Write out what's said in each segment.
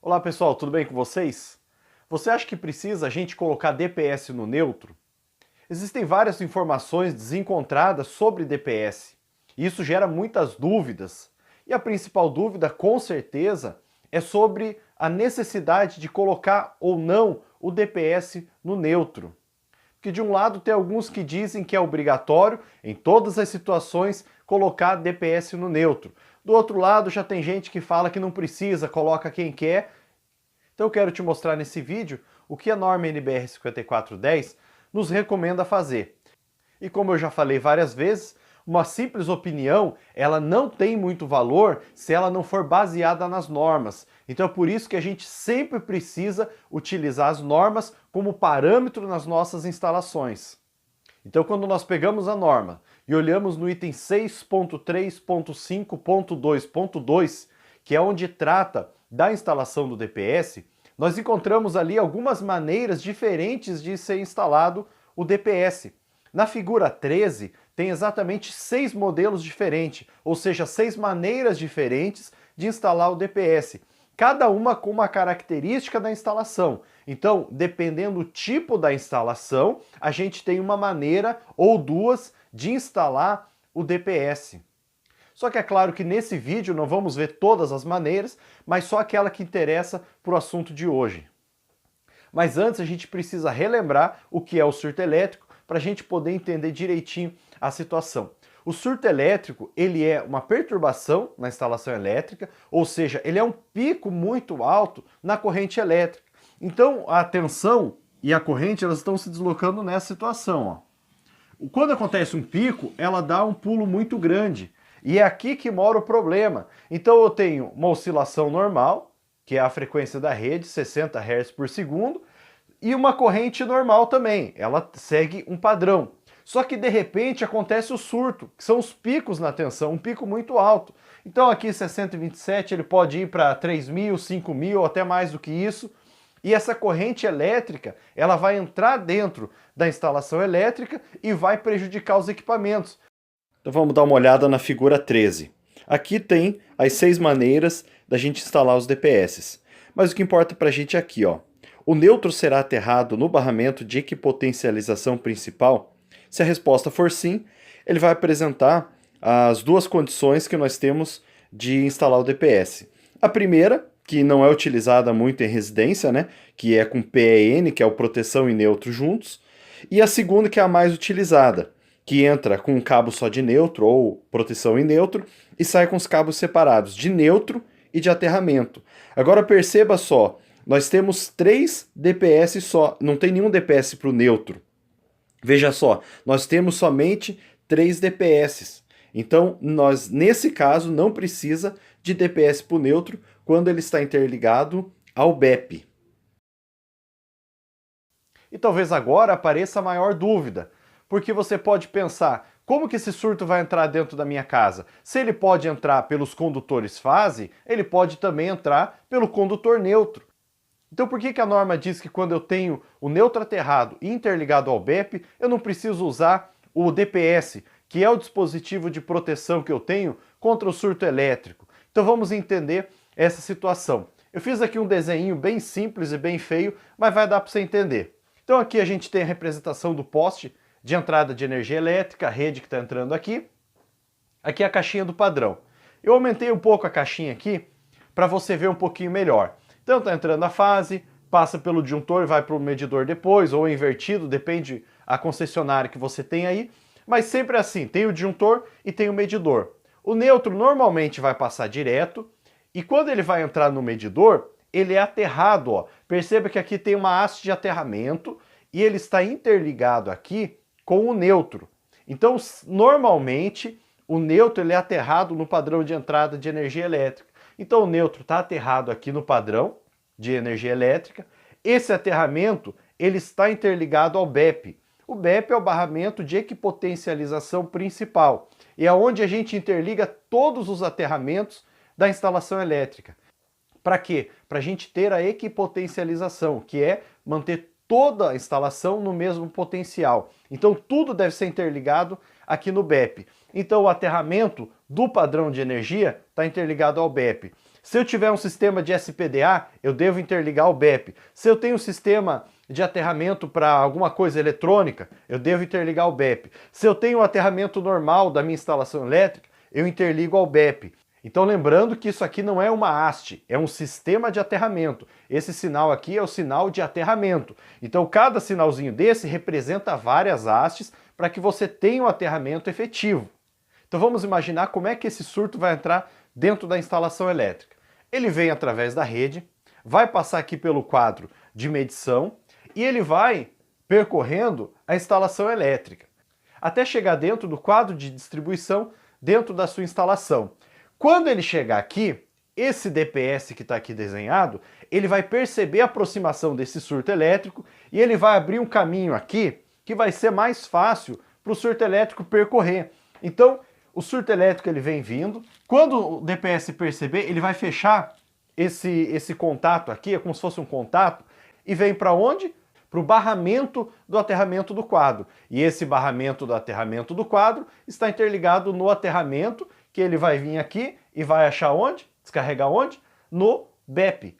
Olá pessoal, tudo bem com vocês? Você acha que precisa a gente colocar DPS no neutro? Existem várias informações desencontradas sobre DPS e isso gera muitas dúvidas. E a principal dúvida, com certeza, é sobre a necessidade de colocar ou não o DPS no neutro. Porque de um lado tem alguns que dizem que é obrigatório, em todas as situações, colocar DPS no neutro. Do outro lado já tem gente que fala que não precisa, coloca quem quer. Então eu quero te mostrar nesse vídeo o que a norma NBR 5410 nos recomenda fazer. E como eu já falei várias vezes, uma simples opinião, ela não tem muito valor se ela não for baseada nas normas. Então é por isso que a gente sempre precisa utilizar as normas como parâmetro nas nossas instalações. Então quando nós pegamos a norma e olhamos no item 6.3.5.2.2, que é onde trata da instalação do DPS, nós encontramos ali algumas maneiras diferentes de ser instalado o DPS. Na figura 13 tem exatamente 6 modelos diferentes, ou seja, 6 maneiras diferentes de instalar o DPS. Cada uma com uma característica da instalação. Então, dependendo do tipo da instalação, a gente tem uma maneira ou duas de instalar o DPS. Só que é claro que nesse vídeo não vamos ver todas as maneiras, mas só aquela que interessa para o assunto de hoje. Mas antes a gente precisa relembrar o que é o surto elétrico para a gente poder entender direitinho a situação. O surto elétrico, ele é uma perturbação na instalação elétrica, ou seja, ele é um pico muito alto na corrente elétrica. Então a tensão e a corrente elas estão se deslocando nessa situação. Quando acontece um pico, ela dá um pulo muito grande. E é aqui que mora o problema. Então eu tenho uma oscilação normal, que é a frequência da rede, 60 Hz por segundo, e uma corrente normal também, ela segue um padrão. Só que de repente acontece o surto, que são os picos na tensão, um pico muito alto. Então aqui 627 ele pode ir para 3.000, 5.000 ou até mais do que isso. E essa corrente elétrica, ela vai entrar dentro da instalação elétrica e vai prejudicar os equipamentos. Então vamos dar uma olhada na figura 13. Aqui tem as 6 maneiras da gente instalar os DPS. Mas o que importa para a gente é aqui, ó. O neutro será aterrado no barramento de equipotencialização principal? Se a resposta for sim, ele vai apresentar as duas condições que nós temos de instalar o DPS. A primeira, que não é utilizada muito em residência, né? Que é com PEN, que é o proteção e neutro juntos. E a segunda, que é a mais utilizada, que entra com um cabo só de neutro ou proteção em neutro e sai com os cabos separados de neutro e de aterramento. Agora perceba só, nós temos 3 DPS só, não tem nenhum DPS para o neutro. Veja só, nós temos somente 3 DPS. Então, nós nesse caso não precisa de DPS para o neutro quando ele está interligado ao BEP. E talvez agora apareça a maior dúvida. Porque você pode pensar, como que esse surto vai entrar dentro da minha casa? Se ele pode entrar pelos condutores fase, ele pode também entrar pelo condutor neutro. Então por que a norma diz que quando eu tenho o neutro aterrado e interligado ao BEP, eu não preciso usar o DPS, que é o dispositivo de proteção que eu tenho contra o surto elétrico? Então vamos entender essa situação. Eu fiz aqui um desenho bem simples e bem feio, mas vai dar para você entender. Então aqui a gente tem a representação do poste de entrada de energia elétrica, a rede que está entrando aqui. Aqui é a caixinha do padrão. Eu aumentei um pouco a caixinha aqui para você ver um pouquinho melhor. Então está entrando a fase, passa pelo disjuntor e vai para o medidor depois, ou invertido, depende a concessionária que você tem aí. Mas sempre assim, tem o disjuntor e tem o medidor. O neutro normalmente vai passar direto, e quando ele vai entrar no medidor, ele é aterrado. Ó. Perceba que aqui tem uma haste de aterramento, e ele está interligado aqui com o neutro. Então, normalmente, o neutro ele é aterrado no padrão de entrada de energia elétrica. Então, o neutro está aterrado aqui no padrão de energia elétrica. Esse aterramento ele está interligado ao BEP. O BEP é o barramento de equipotencialização principal. E é onde a gente interliga todos os aterramentos da instalação elétrica. Para quê? Para a gente ter a equipotencialização, que é manter toda a instalação no mesmo potencial. Então tudo deve ser interligado aqui no BEP. Então o aterramento do padrão de energia está interligado ao BEP. Se eu tiver um sistema de SPDA, eu devo interligar ao BEP. Se eu tenho um sistema de aterramento para alguma coisa eletrônica, eu devo interligar ao BEP. Se eu tenho um aterramento normal da minha instalação elétrica, eu interligo ao BEP. Então lembrando que isso aqui não é uma haste, é um sistema de aterramento. Esse sinal aqui é o sinal de aterramento. Então cada sinalzinho desse representa várias hastes para que você tenha um aterramento efetivo. Então vamos imaginar como é que esse surto vai entrar dentro da instalação elétrica. Ele vem através da rede, vai passar aqui pelo quadro de medição e ele vai percorrendo a instalação elétrica, até chegar dentro do quadro de distribuição dentro da sua instalação. Quando ele chegar aqui, esse DPS que está aqui desenhado, ele vai perceber a aproximação desse surto elétrico e ele vai abrir um caminho aqui que vai ser mais fácil para o surto elétrico percorrer. Então, o surto elétrico ele vem vindo, quando o DPS perceber, ele vai fechar esse contato aqui, é como se fosse um contato, e vem para onde? Para o barramento do aterramento do quadro. E esse barramento do aterramento do quadro está interligado no aterramento, que ele vai vir aqui e vai achar onde? Descarregar onde? No BEP.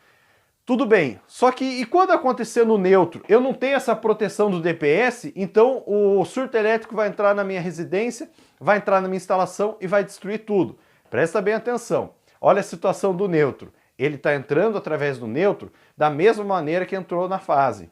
Tudo bem, só que e quando acontecer no neutro, eu não tenho essa proteção do DPS, então o surto elétrico vai entrar na minha residência, vai entrar na minha instalação e vai destruir tudo. Presta bem atenção, olha a situação do neutro. Ele está entrando através do neutro da mesma maneira que entrou na fase.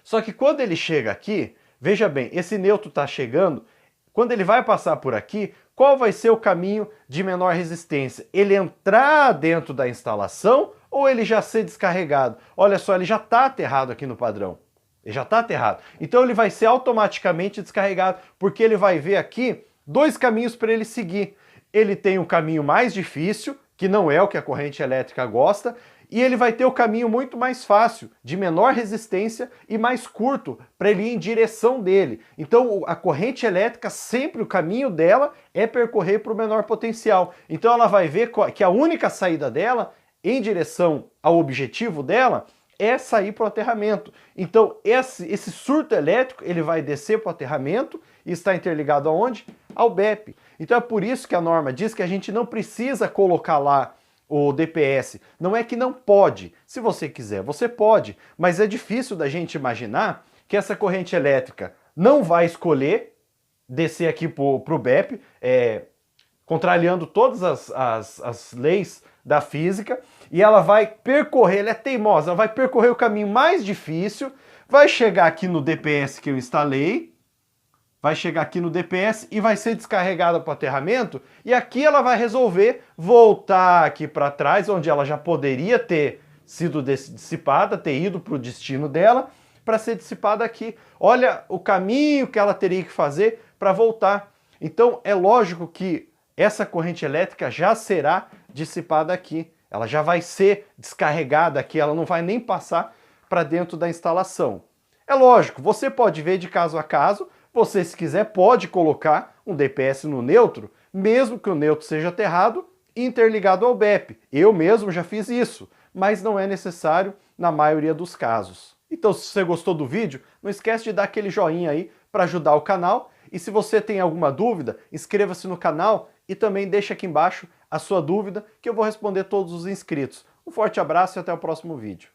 Só que quando ele chega aqui, veja bem, esse neutro está chegando, quando ele vai passar por aqui, qual vai ser o caminho de menor resistência? Ele entrar dentro da instalação ou ele já ser descarregado? Olha só, ele já está aterrado aqui no padrão. Ele já está aterrado. Então ele vai ser automaticamente descarregado, porque ele vai ver aqui dois caminhos para ele seguir. Ele tem um caminho mais difícil, que não é o que a corrente elétrica gosta, e ele vai ter o caminho muito mais fácil, de menor resistência e mais curto, para ele ir em direção dele. Então a corrente elétrica, sempre o caminho dela é percorrer para o menor potencial. Então ela vai ver que a única saída dela, em direção ao objetivo dela, é sair para o aterramento. Então esse surto elétrico ele vai descer para o aterramento e está interligado aonde? Ao BEP. Então é por isso que a norma diz que a gente não precisa colocar lá o DPS. Não é que não pode. Se você quiser, você pode. Mas é difícil da gente imaginar que essa corrente elétrica não vai escolher descer aqui para o BEP, contrariando todas as leis da física, e ela vai percorrer, ela é teimosa, ela vai percorrer o caminho mais difícil, vai chegar aqui no DPS que eu instalei, vai chegar aqui no DPS e vai ser descarregada para o aterramento, e aqui ela vai resolver voltar aqui para trás, onde ela já poderia ter sido dissipada, ter ido para o destino dela, para ser dissipada aqui. Olha o caminho que ela teria que fazer para voltar. Então é lógico que essa corrente elétrica já será dissipada aqui. Ela já vai ser descarregada aqui, ela não vai nem passar para dentro da instalação. É lógico, você pode ver de caso a caso, você, se quiser, pode colocar um DPS no neutro, mesmo que o neutro seja aterrado e interligado ao BEP. Eu mesmo já fiz isso, mas não é necessário na maioria dos casos. Então, se você gostou do vídeo, não esquece de dar aquele joinha aí para ajudar o canal. E se você tem alguma dúvida, inscreva-se no canal e também deixa aqui embaixo a sua dúvida, que eu vou responder todos os inscritos. Um forte abraço e até o próximo vídeo.